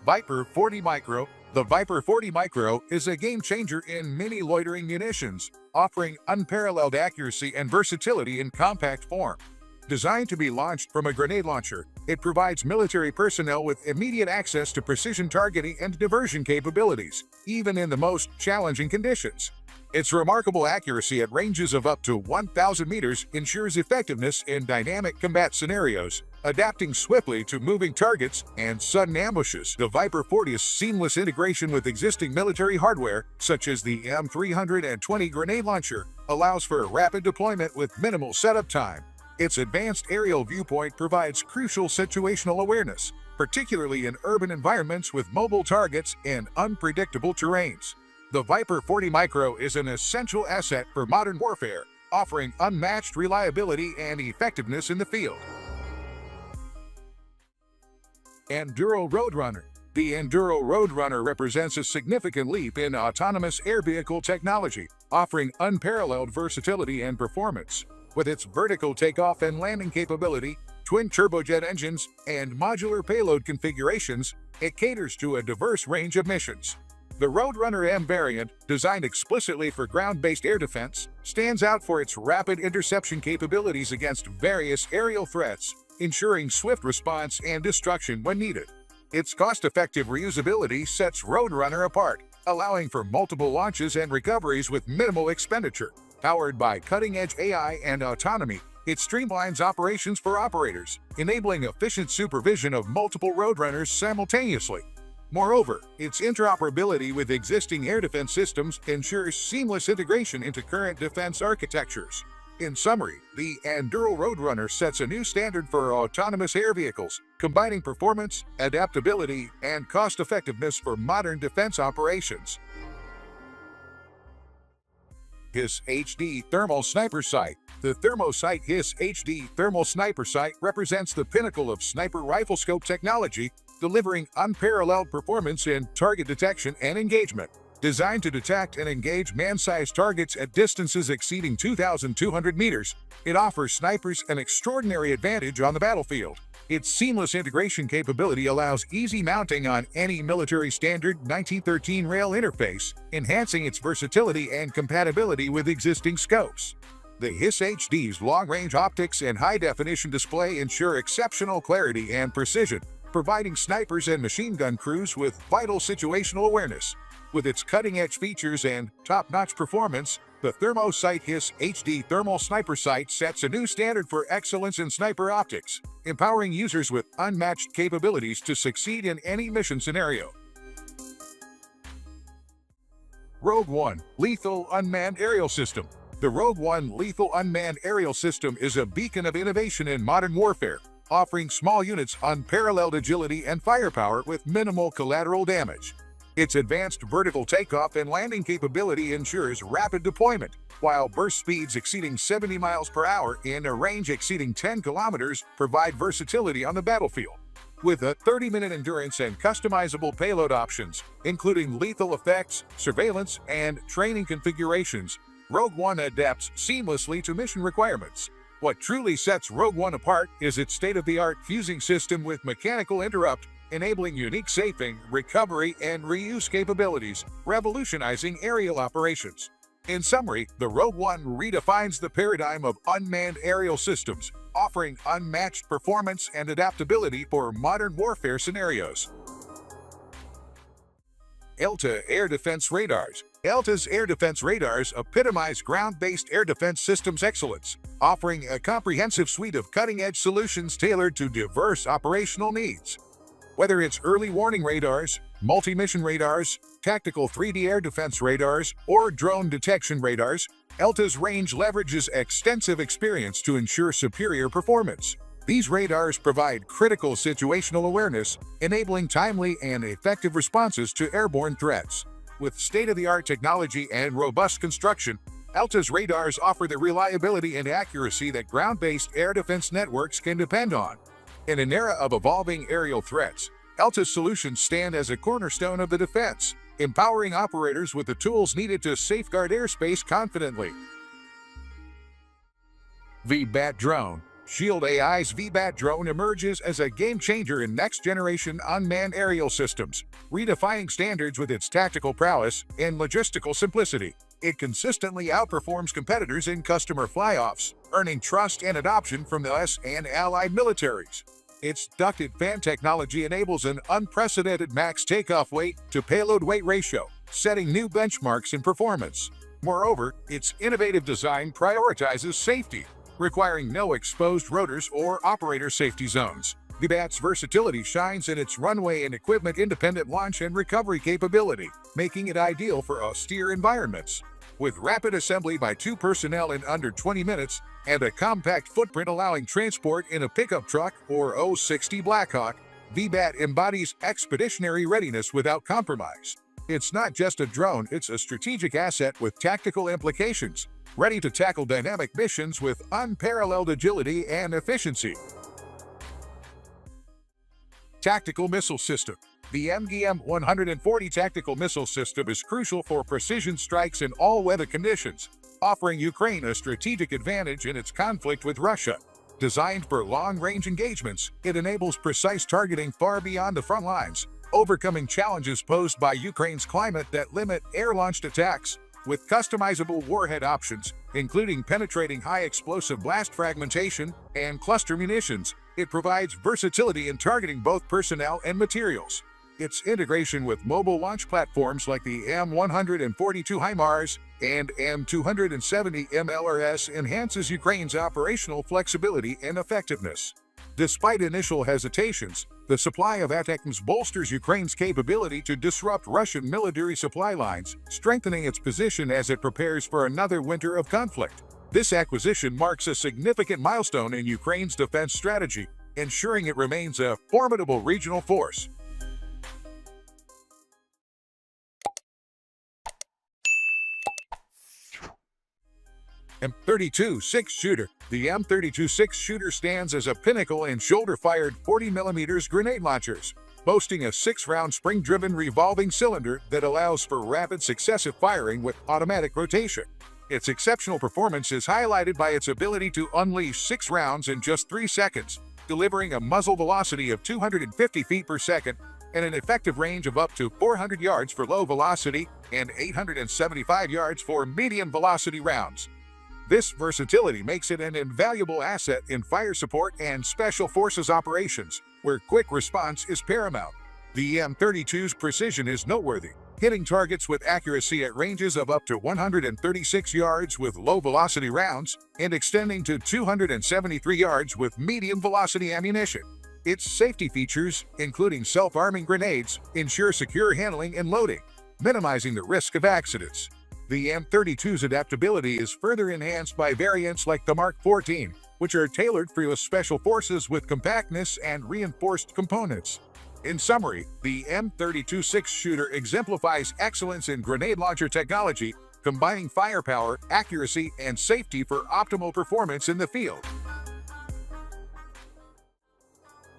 Viper 40 Micro. The Viper 40 Micro is a game-changer in mini-loitering munitions, offering unparalleled accuracy and versatility in compact form. Designed to be launched from a grenade launcher, it provides military personnel with immediate access to precision targeting and diversion capabilities, even in the most challenging conditions. Its remarkable accuracy at ranges of up to 1,000 meters ensures effectiveness in dynamic combat scenarios, adapting swiftly to moving targets and sudden ambushes. The Viper 40's seamless integration with existing military hardware, such as the M320 grenade launcher, allows for rapid deployment with minimal setup time. Its advanced aerial viewpoint provides crucial situational awareness, particularly in urban environments with mobile targets and unpredictable terrains. The Viper 40 Micro is an essential asset for modern warfare, offering unmatched reliability and effectiveness in the field. Anduril Roadrunner. The Anduril Roadrunner represents a significant leap in autonomous air vehicle technology, offering unparalleled versatility and performance. With its vertical takeoff and landing capability, twin turbojet engines, and modular payload configurations, it caters to a diverse range of missions. The Roadrunner M variant, designed explicitly for ground-based air defense, stands out for its rapid interception capabilities against various aerial threats, ensuring swift response and destruction when needed. Its cost-effective reusability sets Roadrunner apart, allowing for multiple launches and recoveries with minimal expenditure. Powered by cutting-edge AI and autonomy, it streamlines operations for operators, enabling efficient supervision of multiple Roadrunners simultaneously. Moreover, its interoperability with existing air defense systems ensures seamless integration into current defense architectures. In summary, the Anduril Roadrunner sets a new standard for autonomous air vehicles, combining performance, adaptability, and cost-effectiveness for modern defense operations. HISS HD Thermal Sniper Sight. The Thermosight HISS HD Thermal Sniper Sight represents the pinnacle of sniper rifle scope technology, delivering unparalleled performance in target detection and engagement. Designed to detect and engage man-sized targets at distances exceeding 2,200 meters, it offers snipers an extraordinary advantage on the battlefield. Its seamless integration capability allows easy mounting on any military standard 1913 rail interface, enhancing its versatility and compatibility with existing scopes. The HISS HD's long-range optics and high-definition display ensure exceptional clarity and precision, providing snipers and machine gun crews with vital situational awareness. With its cutting-edge features and top-notch performance, the Thermosight HISS HD Thermal Sniper Sight sets a new standard for excellence in sniper optics, empowering users with unmatched capabilities to succeed in any mission scenario. Rogue One Lethal Unmanned Aerial System. The Rogue One Lethal Unmanned Aerial System is a beacon of innovation in modern warfare, offering small units unparalleled agility and firepower with minimal collateral damage. Its advanced vertical takeoff and landing capability ensures rapid deployment, while burst speeds exceeding 70 miles per hour and a range exceeding 10 kilometers provide versatility on the battlefield. With a 30-minute endurance and customizable payload options, including lethal effects, surveillance, and training configurations, Rogue One adapts seamlessly to mission requirements. What truly sets Rogue One apart is its state-of-the-art fusing system with mechanical interrupt, enabling unique safing, recovery, and reuse capabilities, revolutionizing aerial operations. In summary, the Rogue One redefines the paradigm of unmanned aerial systems, offering unmatched performance and adaptability for modern warfare scenarios. ELTA Air Defense Radars. ELTA's air defense radars epitomize ground-based air defense systems excellence, offering a comprehensive suite of cutting-edge solutions tailored to diverse operational needs. Whether it's early warning radars, multi-mission radars, tactical 3D air defense radars, or drone detection radars, ELTA's range leverages extensive experience to ensure superior performance. These radars provide critical situational awareness, enabling timely and effective responses to airborne threats. With state-of-the-art technology and robust construction, ELTA's radars offer the reliability and accuracy that ground-based air defense networks can depend on. In an era of evolving aerial threats, ELTA's solutions stand as a cornerstone of the defense, empowering operators with the tools needed to safeguard airspace confidently. VBAT Drone. Shield AI's VBAT drone emerges as a game-changer in next-generation unmanned aerial systems, redefining standards with its tactical prowess and logistical simplicity. It consistently outperforms competitors in customer fly-offs, earning trust and adoption from the US and allied militaries. Its ducted fan technology enables an unprecedented max takeoff weight to payload weight ratio, setting new benchmarks in performance. Moreover, its innovative design prioritizes safety, requiring no exposed rotors or operator safety zones. VBAT's versatility shines in its runway and equipment-independent launch and recovery capability, making it ideal for austere environments. With rapid assembly by 2 personnel in under 20 minutes and a compact footprint allowing transport in a pickup truck or O-60 Blackhawk, VBAT embodies expeditionary readiness without compromise. It's not just a drone, it's a strategic asset with tactical implications, ready to tackle dynamic missions with unparalleled agility and efficiency. Tactical Missile System. The MGM-140 tactical missile system is crucial for precision strikes in all weather conditions, offering Ukraine a strategic advantage in its conflict with Russia. Designed for long-range engagements, it enables precise targeting far beyond the front lines, overcoming challenges posed by Ukraine's climate that limit air-launched attacks. With customizable warhead options, including penetrating high-explosive blast fragmentation and cluster munitions, it provides versatility in targeting both personnel and materials. Its integration with mobile launch platforms like the M142 HIMARS and M270 MLRS enhances Ukraine's operational flexibility and effectiveness. Despite initial hesitations, the supply of ATACMS bolsters Ukraine's capability to disrupt Russian military supply lines, strengthening its position as it prepares for another winter of conflict. This acquisition marks a significant milestone in Ukraine's defense strategy, ensuring it remains a formidable regional force. M32 Six-Shooter. The M32 Six-Shooter stands as a pinnacle in shoulder-fired 40mm grenade launchers, boasting a 6-round spring-driven revolving cylinder that allows for rapid successive firing with automatic rotation. Its exceptional performance is highlighted by its ability to unleash 6 rounds in just 3 seconds, delivering a muzzle velocity of 250 feet per second and an effective range of up to 400 yards for low velocity and 875 yards for medium velocity rounds. This versatility makes it an invaluable asset in fire support and special forces operations, where quick response is paramount. The M32's precision is noteworthy, hitting targets with accuracy at ranges of up to 136 yards with low-velocity rounds and extending to 273 yards with medium-velocity ammunition. Its safety features, including self-arming grenades, ensure secure handling and loading, minimizing the risk of accidents. The M32's adaptability is further enhanced by variants like the Mark 14, which are tailored for U.S. Special Forces with compactness and reinforced components. In summary, the M32 Six-Shooter exemplifies excellence in grenade launcher technology, combining firepower, accuracy, and safety for optimal performance in the field.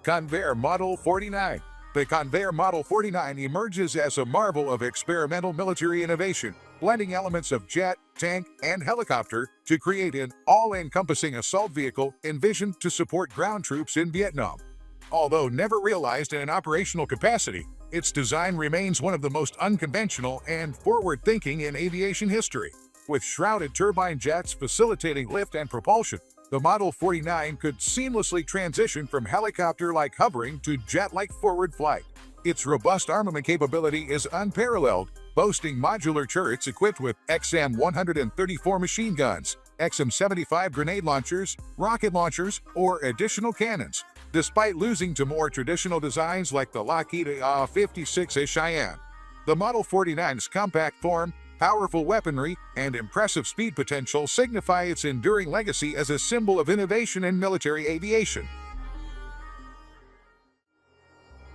Convair Model 49. The Convair Model 49 emerges as a marvel of experimental military innovation, blending elements of jet, tank, and helicopter to create an all-encompassing assault vehicle envisioned to support ground troops in Vietnam. Although never realized in an operational capacity, its design remains one of the most unconventional and forward-thinking in aviation history. With shrouded turbine jets facilitating lift and propulsion, the Model 49 could seamlessly transition from helicopter-like hovering to jet-like forward flight. Its robust armament capability is unparalleled, boasting modular turrets equipped with XM-134 machine guns, XM-75 grenade launchers, rocket launchers, or additional cannons, despite losing to more traditional designs like the Lockheed AH-56 Cheyenne. The Model 49's compact form, powerful weaponry, and impressive speed potential signify its enduring legacy as a symbol of innovation in military aviation.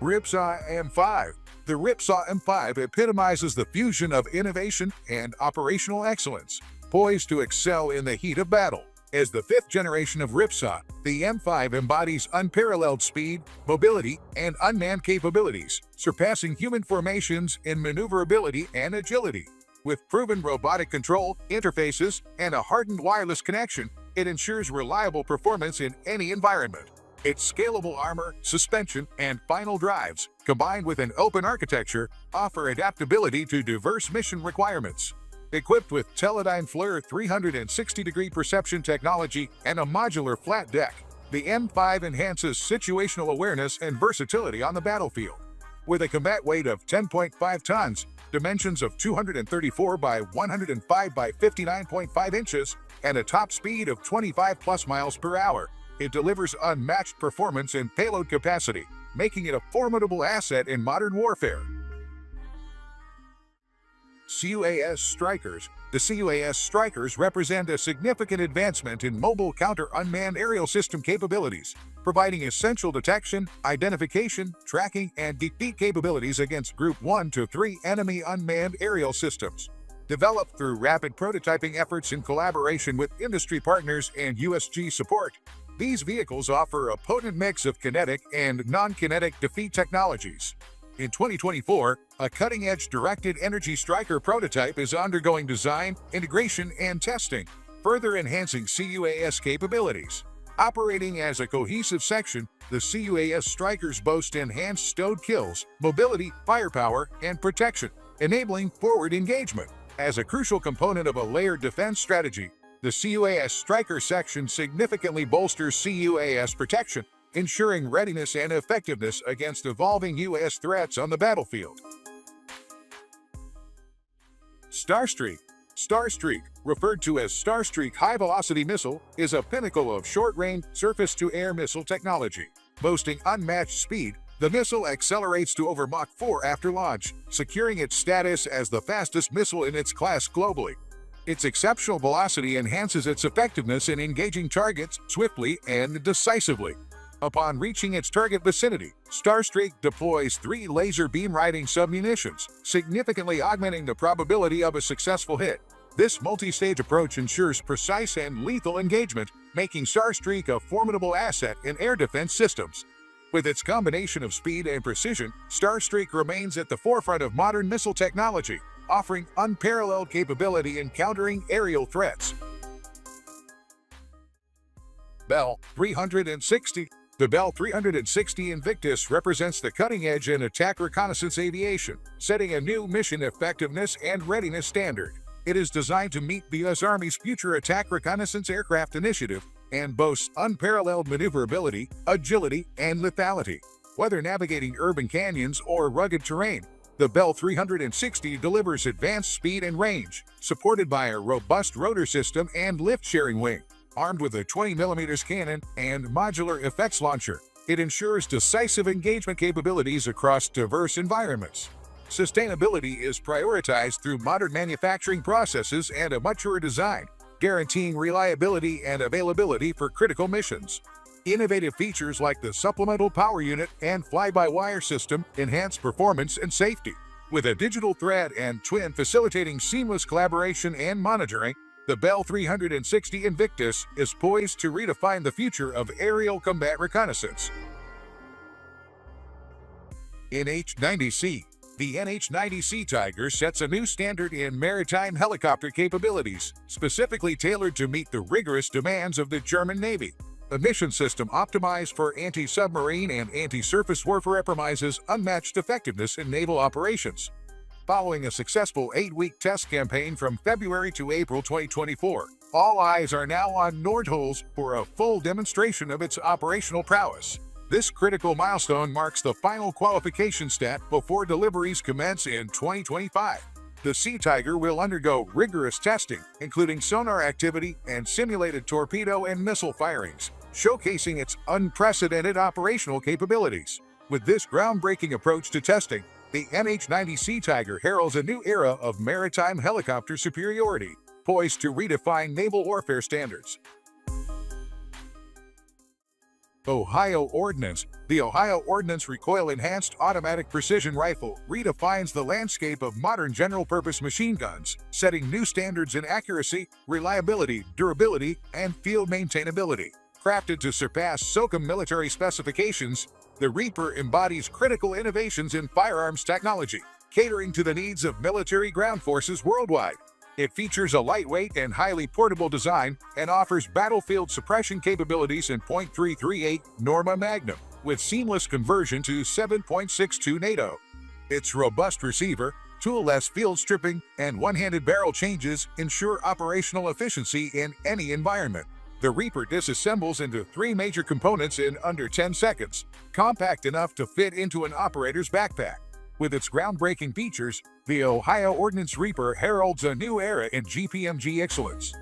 Ripsaw M5. The Ripsaw M5 epitomizes the fusion of innovation and operational excellence, poised to excel in the heat of battle. As the 5th generation of Ripsaw, the M5 embodies unparalleled speed, mobility, and unmanned capabilities, surpassing human formations in maneuverability and agility. With proven robotic control, interfaces, and a hardened wireless connection, It ensures reliable performance in any environment. Its scalable armor, suspension, and final drives, combined with an open architecture, offer adaptability to diverse mission requirements. Equipped with Teledyne FLIR 360-degree perception technology and a modular flat deck, the M5 enhances situational awareness and versatility on the battlefield. With a combat weight of 10.5 tons, dimensions of 234 by 105 by 59.5 inches, and a top speed of 25+ miles per hour, it delivers unmatched performance and payload capacity, making it a formidable asset in modern warfare. C-UAS Strykers. The C-UAS Strykers represent a significant advancement in mobile counter-unmanned aerial system capabilities, providing essential detection, identification, tracking, and defeat capabilities against Group 1 to 3 enemy unmanned aerial systems. Developed through rapid prototyping efforts in collaboration with industry partners and USG support, these vehicles offer a potent mix of kinetic and non-kinetic defeat technologies. In 2024, a cutting-edge directed energy Stryker prototype is undergoing design, integration, and testing, further enhancing C-UAS capabilities. Operating as a cohesive section, the C-UAS Strykers boast enhanced stowed kills, mobility, firepower, and protection, enabling forward engagement. As a crucial component of a layered defense strategy, the C-UAS Stryker section significantly bolsters C-UAS protection, ensuring readiness and effectiveness against evolving U.S. threats on the battlefield. Starstreak. Starstreak, referred to as Starstreak High-Velocity Missile, is a pinnacle of short-range surface-to-air missile technology. Boasting unmatched speed, the missile accelerates to over Mach 4 after launch, securing its status as the fastest missile in its class globally. Its exceptional velocity enhances its effectiveness in engaging targets swiftly and decisively. Upon reaching its target vicinity, Starstreak deploys 3 laser beam-riding submunitions, significantly augmenting the probability of a successful hit. This multi-stage approach ensures precise and lethal engagement, making Starstreak a formidable asset in air defense systems. With its combination of speed and precision, Starstreak remains at the forefront of modern missile technology, offering unparalleled capability in countering aerial threats. Bell 360. The Bell 360 Invictus represents the cutting edge in attack reconnaissance aviation, setting a new mission effectiveness and readiness standard. It is designed to meet the U.S. Army's Future Attack Reconnaissance Aircraft Initiative and boasts unparalleled maneuverability, agility, and lethality. Whether navigating urban canyons or rugged terrain, the Bell 360 delivers advanced speed and range, supported by a robust rotor system and lift-sharing wing. Armed with a 20mm cannon and modular effects launcher, it ensures decisive engagement capabilities across diverse environments. Sustainability is prioritized through modern manufacturing processes and a mature design, guaranteeing reliability and availability for critical missions. Innovative features like the supplemental power unit and fly-by-wire system enhance performance and safety. With a digital thread and twin facilitating seamless collaboration and monitoring, the Bell 360 Invictus is poised to redefine the future of aerial combat reconnaissance. NH90 Sea. The NH90 Sea Tiger sets a new standard in maritime helicopter capabilities, specifically tailored to meet the rigorous demands of the German Navy. A mission system optimized for anti-submarine and anti-surface warfare promises unmatched effectiveness in naval operations. Following a successful 8-week test campaign from February to April 2024, all eyes are now on Nordholz for a full demonstration of its operational prowess. This critical milestone marks the final qualification step before deliveries commence in 2025. The Sea Tiger will undergo rigorous testing, including sonar activity and simulated torpedo and missile firings, showcasing its unprecedented operational capabilities. With this groundbreaking approach to testing, the NH90 Sea Tiger heralds a new era of maritime helicopter superiority, poised to redefine naval warfare standards. Ohio Ordnance. The Ohio Ordnance Recoil-Enhanced Automatic Precision Rifle redefines the landscape of modern general-purpose machine guns, setting new standards in accuracy, reliability, durability, and field maintainability. Crafted to surpass SOCOM military specifications, the Reaper embodies critical innovations in firearms technology, catering to the needs of military ground forces worldwide. It features a lightweight and highly portable design and offers battlefield suppression capabilities in .338 Norma Magnum, with seamless conversion to 7.62 NATO. Its robust receiver, tool-less field stripping, and one-handed barrel changes ensure operational efficiency in any environment. The Reaper disassembles into 3 major components in under 10 seconds, compact enough to fit into an operator's backpack. With its groundbreaking features, the Ohio Ordnance Reaper heralds a new era in GPMG excellence.